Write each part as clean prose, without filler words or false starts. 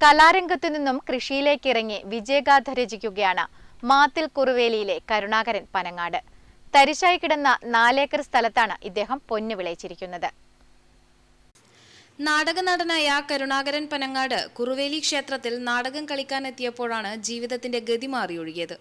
കലാരംഗത്തു നിന്നും കൃഷിയിലേക്ക് ഇറങ്ങി വിജയഗാഥ രചിക്കുകയാണ് മാത്തിൽ കുറുവേലിയിലെ കരുണാകരൻ പനങ്ങാട്. തരിശായി കിടന്ന 4 ഏക്കർ സ്ഥലത്താണ് ഇദ്ദേഹം പൊന്നു വിളയിച്ചിരിക്കുന്നത്. നാടക നടനായ കരുണാകരൻ പനങ്ങാട് കുറുവേലി ക്ഷേത്രത്തിൽ നാടകം കളിക്കാനെത്തിയപ്പോഴാണ് ജീവിതത്തിന്റെ ഗതി മാറിയൊഴുകിയത്.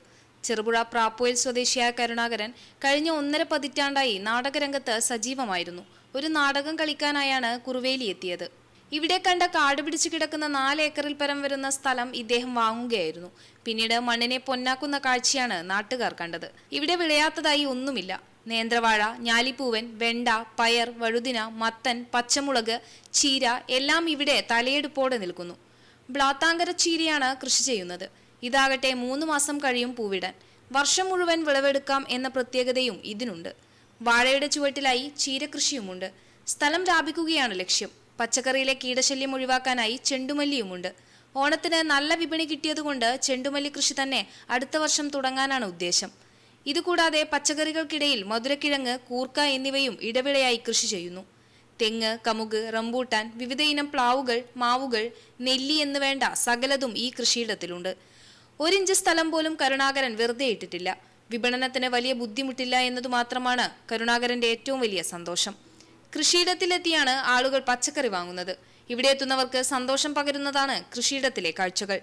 ചെറുപുഴ പ്രാപ്പോയിൽ സ്വദേശിയായ കരുണാകരൻ കഴിഞ്ഞ 1.5 പതിറ്റാണ്ടായി നാടകരംഗത്ത് സജീവമായിരുന്നു. ഒരു നാടകം കളിക്കാനായാണ് കുറുവേലി എത്തിയത്. ഇവിടെ കണ്ട കാട് പിടിച്ചു കിടക്കുന്ന 4 ഏക്കറിൽ പരം വരുന്ന സ്ഥലം ഇദ്ദേഹം വാങ്ങുകയായിരുന്നു. പിന്നീട് മണ്ണിനെ പൊന്നാക്കുന്ന കാഴ്ചയാണ് നാട്ടുകാർ കണ്ടത്. ഇവിടെ വിളയാത്തതായി ഒന്നുമില്ല. നേന്ത്രവാഴ, ഞാലിപ്പൂവൻ, വെണ്ട, പയർ, വഴുതിന, മത്തൻ, പച്ചമുളക്, ചീര എല്ലാം ഇവിടെ തലയെടുപ്പോടെ നിൽക്കുന്നു. ബ്ലാത്താങ്കര ചീരയാണ് കൃഷി ചെയ്യുന്നത്. ഇതാകട്ടെ 3 മാസം കഴിയും പൂവിടാൻ. വർഷം മുഴുവൻ വിളവെടുക്കാം എന്ന പ്രത്യേകതയും ഇതിനുണ്ട്. വാഴയുടെ ചുവട്ടിലായി ചീരകൃഷിയുമുണ്ട്. സ്ഥലം വ്യാപിക്കുകയാണ് ലക്ഷ്യം. പച്ചക്കറിയിലെ കീടശല്യം ഒഴിവാക്കാനായി ചെണ്ടുമല്ലിയുമുണ്ട്. ഓണത്തിന് നല്ല വിപണി കിട്ടിയതുകൊണ്ട് ചെണ്ടുമല്ലി കൃഷി തന്നെ അടുത്ത വർഷം തുടങ്ങാനാണ് ഉദ്ദേശം. ഇതുകൂടാതെ പച്ചക്കറികൾക്കിടയിൽ മധുരക്കിഴങ്ങ്, കൂർക്ക എന്നിവയും ഇടവിളയായി കൃഷി ചെയ്യുന്നു. തെങ്ങ്, കമുക്, റംബൂട്ടാൻ, വിവിധ ഇനം പ്ലാവുകൾ, മാവുകൾ, നെല്ലി എന്ന് വേണ്ട സകലതും ഈ കൃഷിയിടത്തിലുണ്ട്. 1 ഇഞ്ച് സ്ഥലം പോലും കരുണാകരൻ വെറുതെ ഇട്ടിട്ടില്ല. വിപണനത്തിന് വലിയ ബുദ്ധിമുട്ടില്ല എന്നതു മാത്രമാണ് കരുണാകരന്റെ ഏറ്റവും വലിയ സന്തോഷം. കൃഷിയിടത്തിലെത്തിയാണ് ആളുകൾ പച്ചക്കറി വാങ്ങുന്നത്. ഇവിടെ എത്തുന്നവർക്ക് സന്തോഷം പകരുന്നതാണ് കൃഷിയിടത്തിലെ കാഴ്ചകൾ.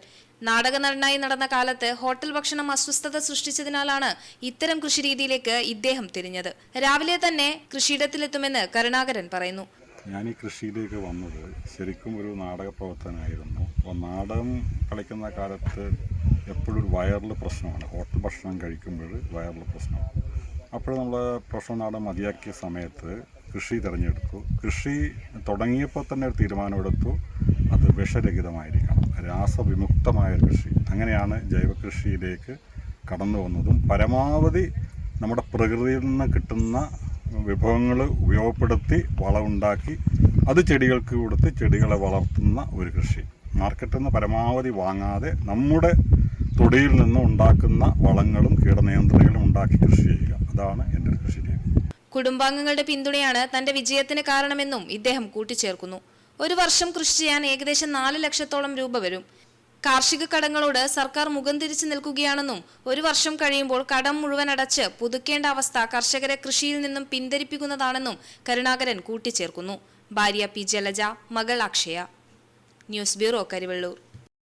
നാടക നടനായി നടന്ന കാലത്ത് ഹോട്ടൽ ഭക്ഷണം അസ്വസ്ഥത സൃഷ്ടിച്ചതിനാലാണ് ഇത്തരം കൃഷിരീതിയിലേക്ക് ഇദ്ദേഹം തിരിഞ്ഞത്. രാവിലെ തന്നെ കൃഷിയിടത്തിലെത്തുമെന്ന് കരുണാകരൻ പറയുന്നു. ഞാൻ ഈ കൃഷിയിലേക്ക് വന്നത് ശരിക്കും ഒരു നാടക പ്രവർത്തനമായിരുന്നു. അപ്പോൾ നാടകം കളിക്കുന്ന കാലത്ത് എപ്പോഴും ഒരു വയറിൽ പ്രശ്നമാണ്. ഹോട്ടൽ ഭക്ഷണം കഴിക്കുമ്പോൾ വയറിൽ പ്രശ്നമാണ്. അപ്പോൾ നമ്മൾ പ്രൊഫഷണൽ നാടകം മതിയാക്കിയ സമയത്ത് കൃഷി തിരഞ്ഞെടുത്തു. കൃഷി തുടങ്ങിയപ്പോൾ തന്നെ ഒരു തീരുമാനമെടുത്തു, അത് വിഷരഹിതമായിരിക്കണം, രാസവിമുക്തമായ കൃഷി. അങ്ങനെയാണ് ജൈവ കൃഷിയിലേക്ക് കടന്നു വന്നതും പരമാവധി നമ്മുടെ പ്രകൃതിയിൽ നിന്ന് കിട്ടുന്ന വിഭവങ്ങൾ ഉപയോഗപ്പെടുത്തി വളമുണ്ടാക്കി അത് ചെടികൾക്ക് കൊടുത്ത് ചെടികളെ വളർത്തുന്ന ഒരു കൃഷി. മാർക്കറ്റിൽ നിന്ന് പരമാവധി വാങ്ങാതെ നമ്മുടെ തൊടിയിൽ നിന്ന് ഉണ്ടാക്കുന്ന വളങ്ങളും കീടനിയന്ത്രണങ്ങളും ഉണ്ടാക്കി കൃഷി ചെയ്യുക. അതാണ് എൻ്റെ ഒരു കൃഷി രീതി. കുടുംബാംഗങ്ങളുടെ പിന്തുണയാണ് തന്റെ വിജയത്തിന് കാരണമെന്നും ഇദ്ദേഹം കൂട്ടിച്ചേർക്കുന്നു. 1 വർഷം കൃഷി ചെയ്യാൻ ഏകദേശം 4 ലക്ഷത്തോളം രൂപ വരും. കാർഷിക കടങ്ങളോട് സർക്കാർ മുഖം തിരിച്ചു നിൽക്കുകയാണെന്നും 1 വർഷം കഴിയുമ്പോൾ കടം മുഴുവൻ അടച്ച് പുതുക്കേണ്ട അവസ്ഥ കർഷകരെ കൃഷിയിൽ നിന്നും പിന്തിരിപ്പിക്കുന്നതാണെന്നും കരുണാകരൻ കൂട്ടിച്ചേർക്കുന്നു. ഭാര്യ പി ജലജ, മകൾ അക്ഷയ. News bureau, Karivellur.